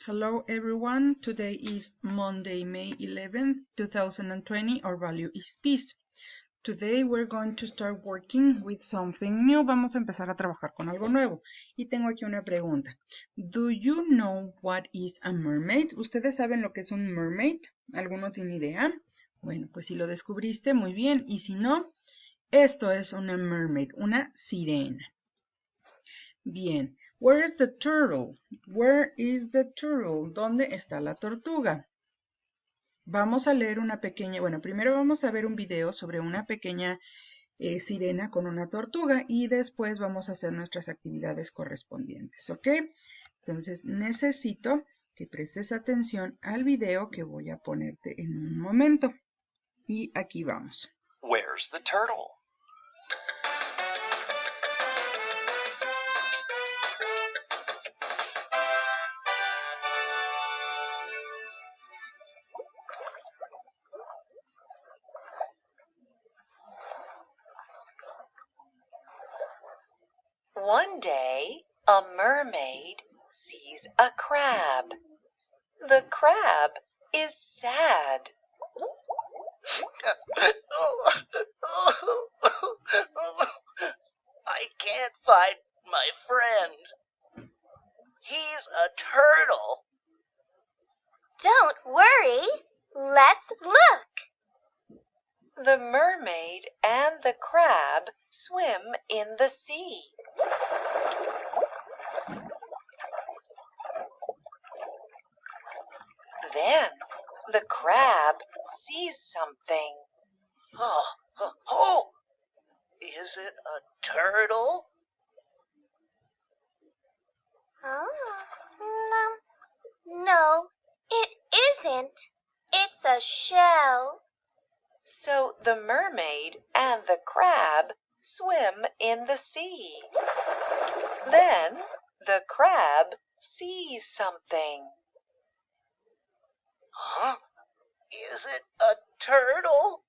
Hello everyone, today is Monday, May 11th, 2020. Our value is peace. Today we're going to start working with something new. Vamos a empezar a trabajar con algo nuevo. Y tengo aquí una pregunta. Do you know what is a mermaid? ¿Ustedes saben lo que es un mermaid? ¿Alguno tiene idea? Bueno, pues si lo descubriste, muy bien. Y si no, esto es una mermaid, una sirena. Bien. Where is the turtle? Where is the turtle? ¿Dónde está la tortuga? Vamos a leer una pequeña, bueno, primero vamos a ver un video sobre una pequeña sirena con una tortuga y después vamos a hacer nuestras actividades correspondientes, ¿ok? Entonces necesito que prestes atención al video que voy a ponerte en un momento. Y aquí vamos. Where's the turtle? One day, a mermaid sees a crab. The crab is sad. I can't find my friend. He's a turtle. Don't worry. Let's look. The mermaid and the crab swim in the sea. Then the crab sees something. Oh! Is it a turtle? No, it isn't. It's a shell. So the mermaid and the crab swim in the sea. Then the crab sees something. Huh? Is it a turtle?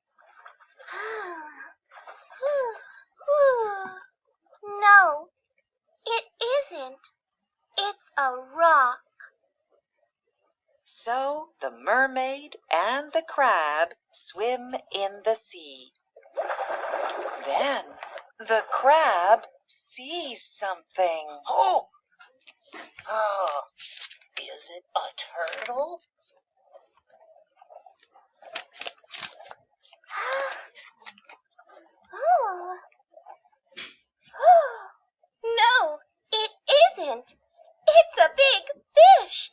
No, it isn't. It's a rock. So the mermaid and the crab swim in the sea. Then the crab sees something. Oh! Is it a turtle? No, it isn't. It's a big fish.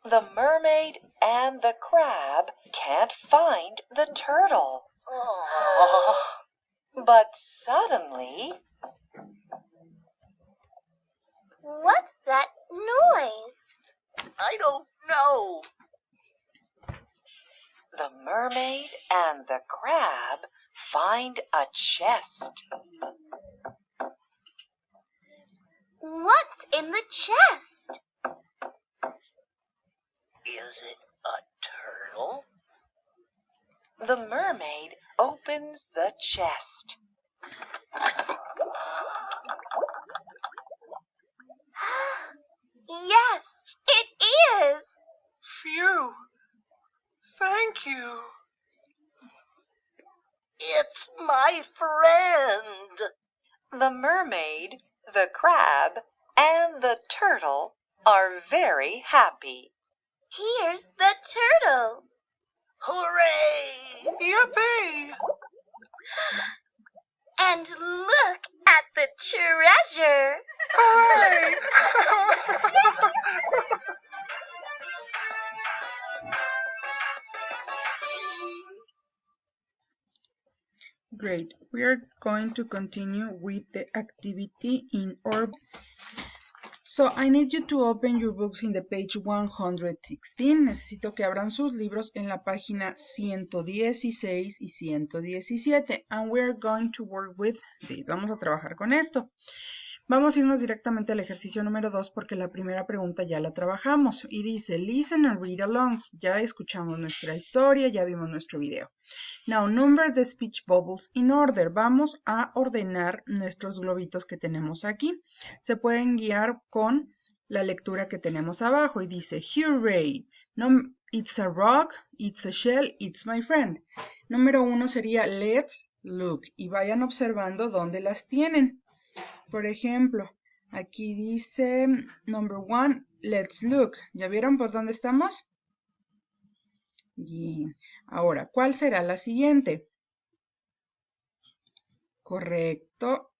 The mermaid and the crab can't find the turtle. But suddenly... What's that noise? I don't know. The mermaid and the crab find a chest. What's in the chest? Is it a turtle? The mermaid opens the chest. Yes, it is. Phew! Thank you. It's my friend. The mermaid, the crab, and the turtle are very happy. Here's the turtle. Hooray! Yippee! And look at the treasure. Hooray! Great. We are going to continue with the activity in our... So I need you to open your books in the page 116. Necesito que abran sus libros en la página 116 y 117. And we are going to work with this. Vamos a trabajar con esto. Vamos a irnos directamente al ejercicio número 2 porque la primera pregunta ya la trabajamos y dice listen and read along. Ya escuchamos nuestra historia, ya vimos nuestro video. Now number the speech bubbles in order. Vamos a ordenar nuestros globitos que tenemos aquí. Se pueden guiar con la lectura que tenemos abajo y dice hooray. No, it's a rock, it's a shell, it's my friend. Número 1 sería let's look y vayan observando dónde las tienen. Por ejemplo, aquí dice number 1, let's look. ¿Ya vieron por dónde estamos? Bien. Ahora, ¿cuál será la siguiente? Correcto.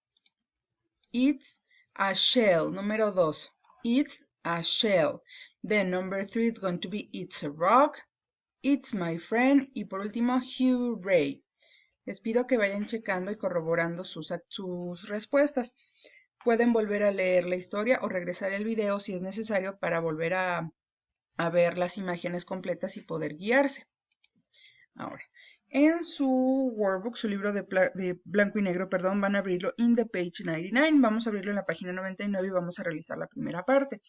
It's a shell. Número 2. It's a shell. Then number 3 is going to be it's a rock. It's my friend. Y por último, hooray. Les pido que vayan checando y corroborando sus respuestas. Pueden volver a leer la historia o regresar el video si es necesario para volver a ver las imágenes completas y poder guiarse. Ahora, en su workbook, su libro de blanco y negro, perdón, van a abrirlo in the page 99. Vamos a abrirlo en la página 99 y vamos a realizar la primera parte.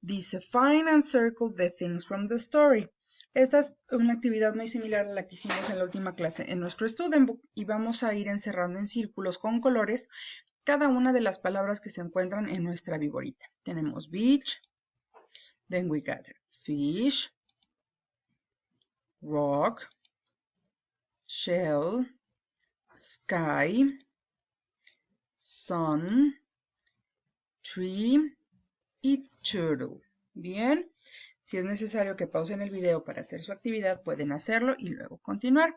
Dice, find and circle the things from the story. Esta es una actividad muy similar a la que hicimos en la última clase en nuestro student book y vamos a ir encerrando en círculos con colores cada una de las palabras que se encuentran en nuestra viborita. Tenemos beach, then we got fish, rock, shell, sky, sun, tree y turtle. Bien. Si es necesario que pausen el video para hacer su actividad, pueden hacerlo y luego continuar.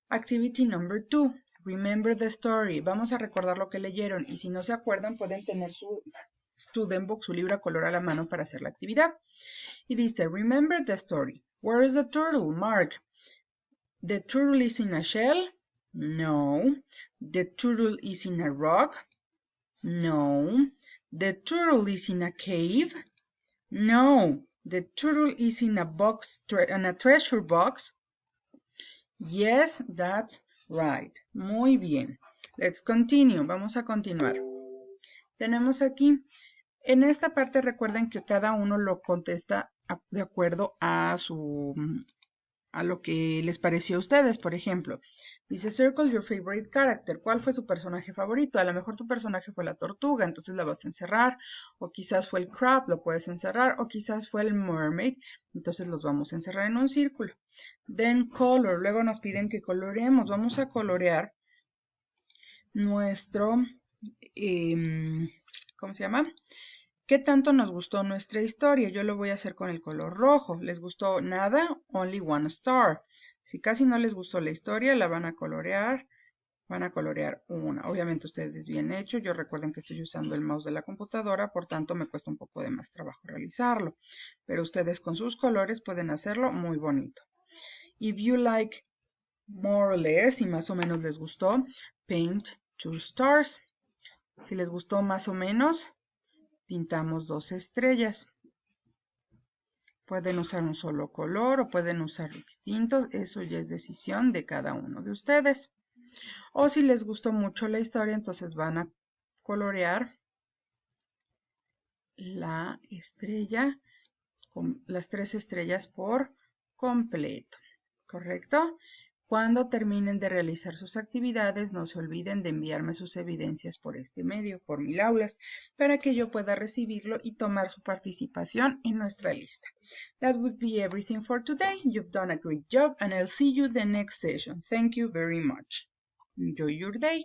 Activity number 2. Remember the story. Vamos a recordar lo que leyeron y si no se acuerdan pueden tener su student book, su libro a color a la mano para hacer la actividad. Y dice, remember the story. Where is the turtle? Mark. The turtle is in a shell? No. The turtle is in a rock? No. The turtle is in a cave? No. The turtle is in a box, in a treasure box? Yes, that's right. Muy bien. Let's continue. Vamos a continuar. Tenemos aquí, en esta parte recuerden que cada uno lo contesta de acuerdo a lo que les pareció a ustedes. Por ejemplo, dice circle your favorite character. ¿Cuál fue su personaje favorito? A lo mejor tu personaje fue la tortuga, entonces la vas a encerrar. O quizás fue el crab, lo puedes encerrar. O quizás fue el mermaid, entonces los vamos a encerrar en un círculo. Then color. Luego nos piden que coloreemos. Vamos a colorear nuestro, ¿cómo se llama? ¿Qué tanto nos gustó nuestra historia? Yo lo voy a hacer con el color rojo. ¿Les gustó nada? Only one star. Si casi no les gustó la historia, la van a colorear. Van a colorear una. Obviamente ustedes bien hecho. Yo recuerden que estoy usando el mouse de la computadora, por tanto me cuesta un poco de más trabajo realizarlo. Pero ustedes con sus colores pueden hacerlo muy bonito. If you like more or less, y más o menos les gustó, paint 2 stars. Si les gustó más o menos, pintamos 2 estrellas. Pueden usar un solo color o pueden usar distintos. Eso ya es decisión de cada uno de ustedes. O si les gustó mucho la historia, entonces van a colorear la estrella, con las 3 estrellas por completo. ¿Correcto? Cuando terminen de realizar sus actividades, no se olviden de enviarme sus evidencias por este medio, por Milaulas, para que yo pueda recibirlo y tomar su participación en nuestra lista. That would be everything for today. You've done a great job and I'll see you the next session. Thank you very much. Enjoy your day.